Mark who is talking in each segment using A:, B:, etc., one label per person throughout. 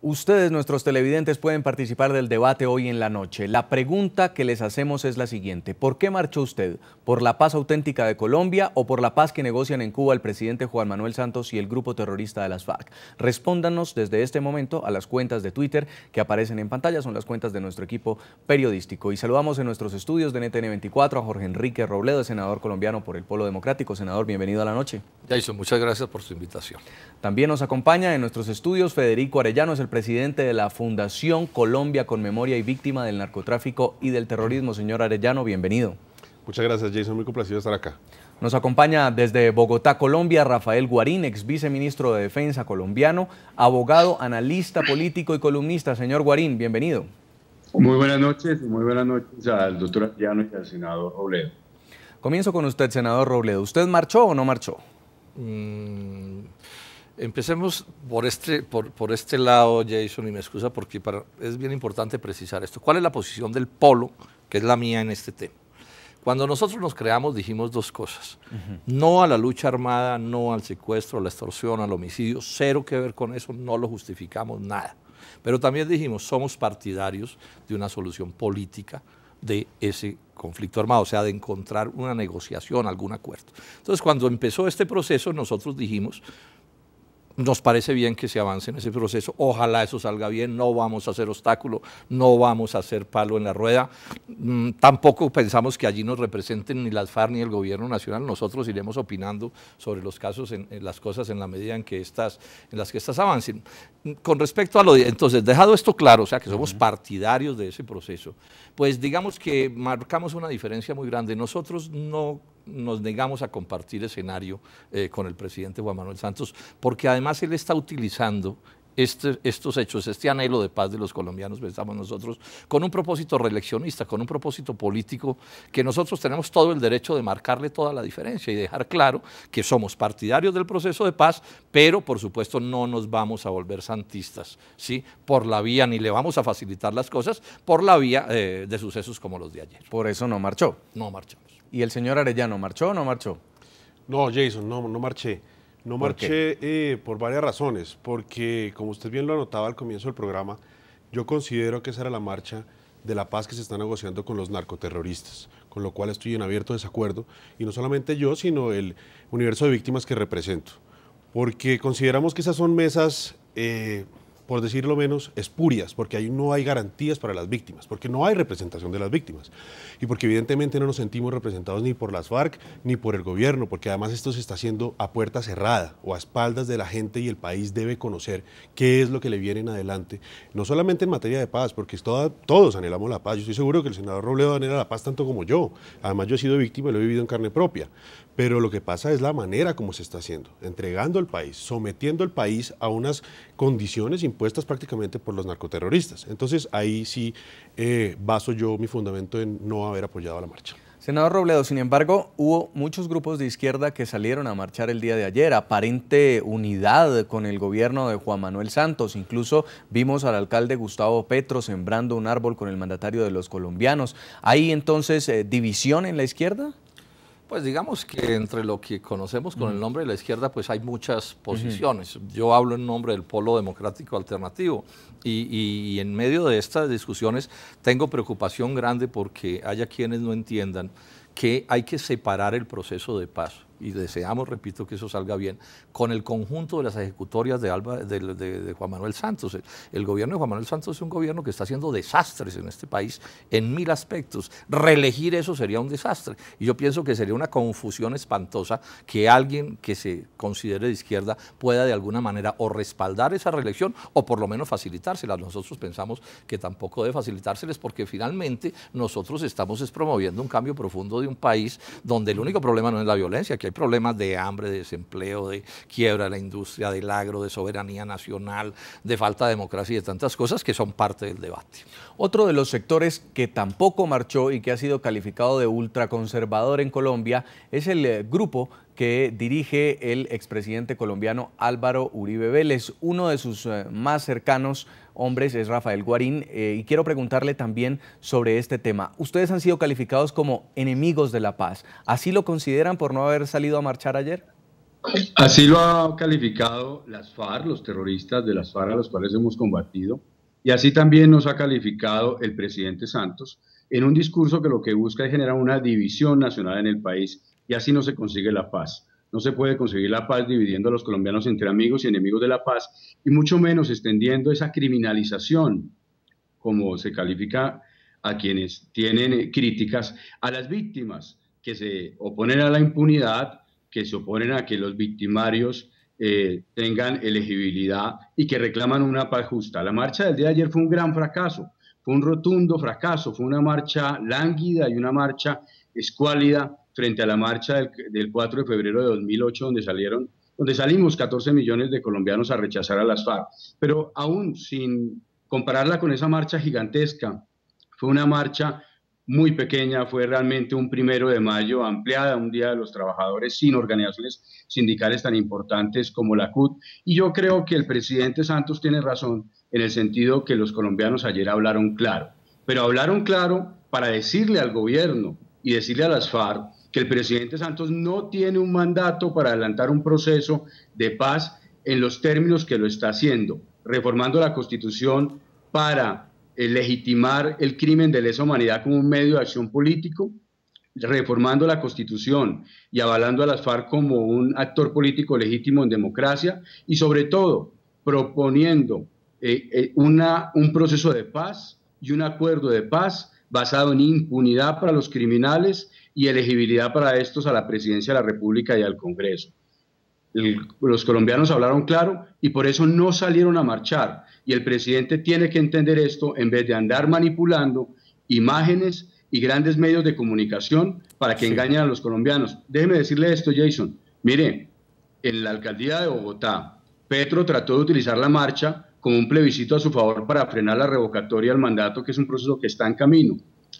A: Ustedes, nuestros televidentes, pueden participar del debate hoy en la noche. La pregunta que les hacemos es la siguiente: ¿por qué marchó usted? ¿Por la paz auténtica de Colombia o por la paz que negocian en Cuba el presidente Juan Manuel Santos y el grupo terrorista de las FARC? Respóndanos desde este momento a las cuentas de Twitter que aparecen en pantalla, son las cuentas de nuestro equipo periodístico. Y saludamos en nuestros estudios de NTN 24 a Jorge Enrique Robledo, senador colombiano por el Polo Democrático. Senador, bienvenido a la noche.
B: Jason, muchas gracias por su invitación.
A: También nos acompaña en nuestros estudios Federico Arellano, es el presidente de la Fundación Colombia con Memoria y Víctima del Narcotráfico y del Terrorismo. Señor Arellano, bienvenido.
C: Muchas gracias, Jason, muy complacido de estar acá.
A: Nos acompaña desde Bogotá, Colombia, Rafael Guarín, ex viceministro de Defensa colombiano, abogado, analista político y columnista. Señor Guarín, bienvenido.
D: Muy buenas noches al doctor Arellano y al senador Robledo.
A: Comienzo con usted, senador Robledo. ¿Usted marchó o no marchó?
B: Empecemos por este lado, Jason, y me excusa porque es bien importante precisar esto. ¿Cuál es la posición del Polo, que es la mía en este tema? Cuando nosotros nos creamos dijimos dos cosas: no a la lucha armada, no al secuestro, a la extorsión, al homicidio, cero que ver con eso, no lo justificamos, nada. Pero también dijimos, somos partidarios de una solución política de ese conflicto armado, o sea, de encontrar una negociación, algún acuerdo. Entonces, cuando empezó este proceso, nosotros dijimos, nos parece bien que se avance en ese proceso, ojalá eso salga bien, no vamos a hacer obstáculo, no vamos a hacer palo en la rueda, tampoco pensamos que allí nos representen ni las FARC ni el gobierno nacional, nosotros iremos opinando sobre los casos, en las cosas en la medida en las que estas avancen. Con respecto a entonces, dejado esto claro, o sea, que somos partidarios de ese proceso, pues digamos que marcamos una diferencia muy grande. Nosotros no nos negamos a compartir escenario con el presidente Juan Manuel Santos, porque además él está utilizando estos hechos, este anhelo de paz de los colombianos, pensamos nosotros, con un propósito reeleccionista, con un propósito político, que nosotros tenemos todo el derecho de marcarle toda la diferencia y dejar claro que somos partidarios del proceso de paz, pero por supuesto no nos vamos a volver santistas, ¿sí? Por la vía, ni le vamos a facilitar las cosas por la vía de sucesos como los de ayer.
A: Por eso no marchó.
B: No marchamos.
A: ¿Y el señor Arellano marchó o no marchó?
C: No, Jason, no marché. No marché por varias razones, porque como usted bien lo anotaba al comienzo del programa, yo considero que esa era la marcha de la paz que se está negociando con los narcoterroristas, con lo cual estoy en abierto desacuerdo, y no solamente yo, sino el universo de víctimas que represento, porque consideramos que esas son mesas, por decirlo menos, espurias, porque ahí no hay garantías para las víctimas, porque no hay representación de las víctimas, y porque evidentemente no nos sentimos representados ni por las FARC ni por el gobierno, porque además esto se está haciendo a puerta cerrada o a espaldas de la gente, y el país debe conocer qué es lo que le viene en adelante, no solamente en materia de paz, porque todos anhelamos la paz. Yo estoy seguro que el senador Robledo anhela la paz tanto como yo, además yo he sido víctima y lo he vivido en carne propia, pero lo que pasa es la manera como se está haciendo, entregando el país, sometiendo el país a unas condiciones impuestas prácticamente por los narcoterroristas. Entonces ahí sí baso yo mi fundamento en no haber apoyado la marcha.
A: Senador Robledo, sin embargo, hubo muchos grupos de izquierda que salieron a marchar el día de ayer, aparente unidad con el gobierno de Juan Manuel Santos. Incluso vimos al alcalde Gustavo Petro sembrando un árbol con el mandatario de los colombianos. ¿Hay entonces división en la izquierda?
B: Pues digamos que entre lo que conocemos con el nombre de la izquierda, pues hay muchas posiciones. Yo hablo en nombre del Polo Democrático Alternativo y en medio de estas discusiones tengo preocupación grande porque haya quienes no entiendan que hay que separar el proceso de paz, y deseamos, repito, que eso salga bien, con el conjunto de las ejecutorias de Juan Manuel Santos. El gobierno de Juan Manuel Santos es un gobierno que está haciendo desastres en este país en 1000 aspectos. Reelegir eso sería un desastre, y yo pienso que sería una confusión espantosa que alguien que se considere de izquierda pueda de alguna manera o respaldar esa reelección o por lo menos facilitársela. Nosotros pensamos que tampoco debe facilitárseles, porque finalmente nosotros estamos promoviendo un cambio profundo de un país donde el único problema no es la violencia, que hay problemas de hambre, de desempleo, de quiebra de la industria, del agro, de soberanía nacional, de falta de democracia y de tantas cosas que son parte del debate.
A: Otro de los sectores que tampoco marchó y que ha sido calificado de ultraconservador en Colombia es el grupo que dirige el expresidente colombiano Álvaro Uribe Vélez. Uno de sus más cercanos hombres es Rafael Guarín, y quiero preguntarle también sobre este tema. Ustedes han sido calificados como enemigos de la paz. ¿Así lo consideran por no haber salido a marchar ayer?
D: Así lo ha calificado las FARC, los terroristas de las FARC a los cuales hemos combatido, y así también nos ha calificado el presidente Santos en un discurso que lo que busca es generar una división nacional en el país, y así no se consigue la paz. No se puede conseguir la paz dividiendo a los colombianos entre amigos y enemigos de la paz, y mucho menos extendiendo esa criminalización, como se califica a quienes tienen críticas, a las víctimas que se oponen a la impunidad, que se oponen a que los victimarios tengan elegibilidad y que reclaman una paz justa. La marcha del día de ayer fue un gran fracaso, fue un rotundo fracaso, fue una marcha lánguida y una marcha escuálida frente a la marcha del 4 de febrero de 2008, donde salimos 14 millones de colombianos a rechazar a las FARC. Pero aún sin compararla con esa marcha gigantesca, fue una marcha muy pequeña, fue realmente un 1 de mayo ampliada, un Día de los Trabajadores sin organizaciones sindicales tan importantes como la CUT. Y yo creo que el presidente Santos tiene razón en el sentido que los colombianos ayer hablaron claro, pero hablaron claro para decirle al gobierno y decirle a las FARC que el presidente Santos no tiene un mandato para adelantar un proceso de paz en los términos que lo está haciendo, reformando la Constitución para legitimar el crimen de lesa humanidad como un medio de acción político, reformando la Constitución y avalando a las FARC como un actor político legítimo en democracia y sobre todo proponiendo un proceso de paz y un acuerdo de paz basado en impunidad para los criminales y elegibilidad para estos a la presidencia de la República y al Congreso. Los colombianos hablaron claro y por eso no salieron a marchar. Y el presidente tiene que entender esto en vez de andar manipulando imágenes y grandes medios de comunicación para que engañen a los colombianos. Déjeme decirle esto, Jason. Mire, en la alcaldía de Bogotá, Petro trató de utilizar la marcha como un plebiscito a su favor para frenar la revocatoria del mandato, que es un proceso que está en camino.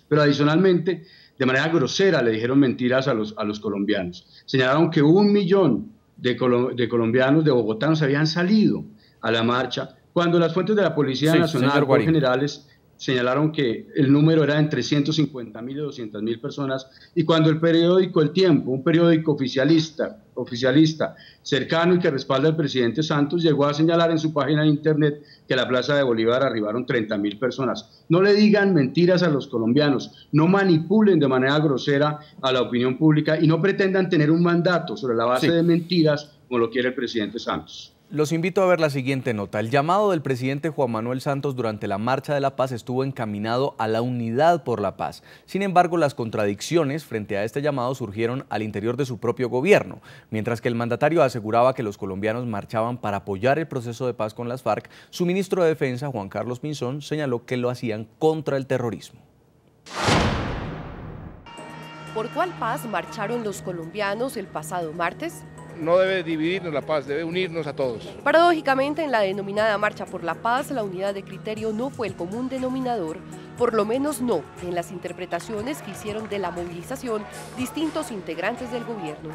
D: Pero adicionalmente, de manera grosera, le dijeron mentiras a los colombianos. Señalaron que 1 millón de colombianos de bogotanos habían salido a la marcha, cuando las fuentes de la Policía Nacional, por generales, señalaron que el número era entre 150.000 y 200.000 personas, y cuando el periódico El Tiempo, un periódico oficialista cercano y que respalda al presidente Santos, llegó a señalar en su página de internet que a la Plaza de Bolívar arribaron 30.000 personas. No le digan mentiras a los colombianos, no manipulen de manera grosera a la opinión pública y no pretendan tener un mandato sobre la base de mentiras como lo quiere el presidente Santos.
A: Los invito a ver la siguiente nota. El llamado del presidente Juan Manuel Santos durante la Marcha de la Paz estuvo encaminado a la unidad por la paz. Sin embargo, las contradicciones frente a este llamado surgieron al interior de su propio gobierno. Mientras que el mandatario aseguraba que los colombianos marchaban para apoyar el proceso de paz con las FARC, su ministro de Defensa, Juan Carlos Pinzón, señaló que lo hacían contra el terrorismo.
E: ¿Por cuál paz marcharon los colombianos el pasado martes?
F: No debe dividirnos la paz, debe unirnos a todos.
E: Paradójicamente, en la denominada Marcha por la Paz, la unidad de criterio no fue el común denominador, por lo menos no en las interpretaciones que hicieron de la movilización distintos integrantes del gobierno.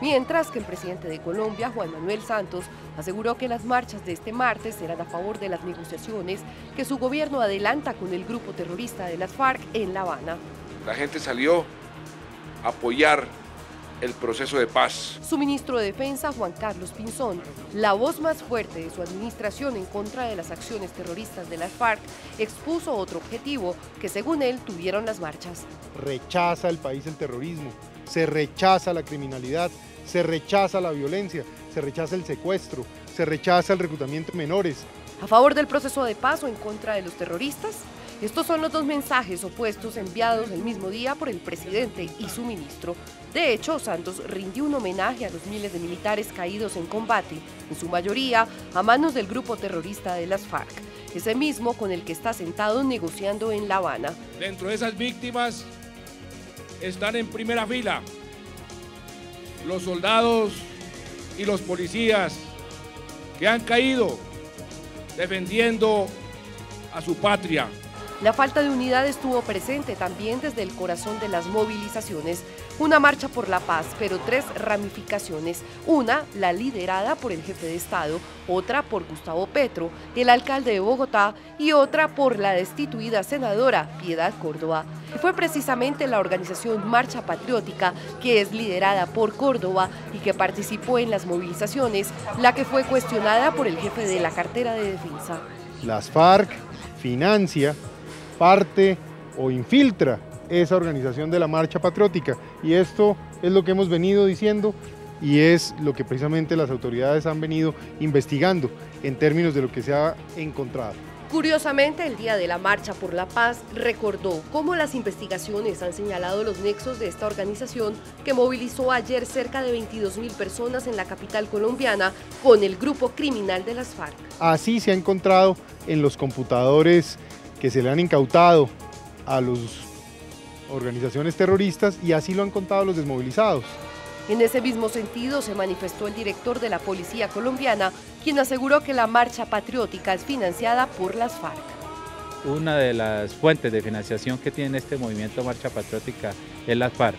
E: Mientras que el presidente de Colombia, Juan Manuel Santos, aseguró que las marchas de este martes eran a favor de las negociaciones que su gobierno adelanta con el grupo terrorista de las FARC en La Habana.
F: La gente salió a apoyar el proceso de paz.
E: Su ministro de Defensa, Juan Carlos Pinzón, la voz más fuerte de su administración en contra de las acciones terroristas de las FARC, expuso otro objetivo que según él tuvieron las marchas.
G: Rechaza el país el terrorismo, se rechaza la criminalidad, se rechaza la violencia, se rechaza el secuestro, se rechaza el reclutamiento de menores.
E: ¿A favor del proceso de paz o en contra de los terroristas? Estos son los dos mensajes opuestos enviados el mismo día por el presidente y su ministro. De hecho, Santos rindió un homenaje a los miles de militares caídos en combate, en su mayoría a manos del grupo terrorista de las FARC, ese mismo con el que está sentado negociando en La Habana.
H: Dentro de esas víctimas están en primera fila los soldados y los policías que han caído defendiendo a su patria.
E: La falta de unidad estuvo presente también desde el corazón de las movilizaciones. Una marcha por la paz, pero 3 ramificaciones. Una, la liderada por el jefe de Estado, otra por Gustavo Petro, el alcalde de Bogotá, y otra por la destituida senadora Piedad Córdoba. que fue precisamente la organización Marcha Patriótica, que es liderada por Córdoba y que participó en las movilizaciones, la que fue cuestionada por el jefe de la cartera de defensa.
G: Las FARC financia, parte o infiltra esa organización de la Marcha Patriótica, y esto es lo que hemos venido diciendo y es lo que precisamente las autoridades han venido investigando en términos de lo que se ha encontrado.
E: Curiosamente, el Día de la Marcha por la Paz recordó cómo las investigaciones han señalado los nexos de esta organización que movilizó ayer cerca de 22.000 personas en la capital colombiana con el grupo criminal de las FARC.
G: Así se ha encontrado en los computadores que se le han incautado a las organizaciones terroristas, y así lo han contado los desmovilizados.
E: En ese mismo sentido se manifestó el director de la Policía colombiana, quien aseguró que la Marcha Patriótica es financiada por las FARC.
I: Una de las fuentes de financiación que tiene este movimiento Marcha Patriótica es las FARC.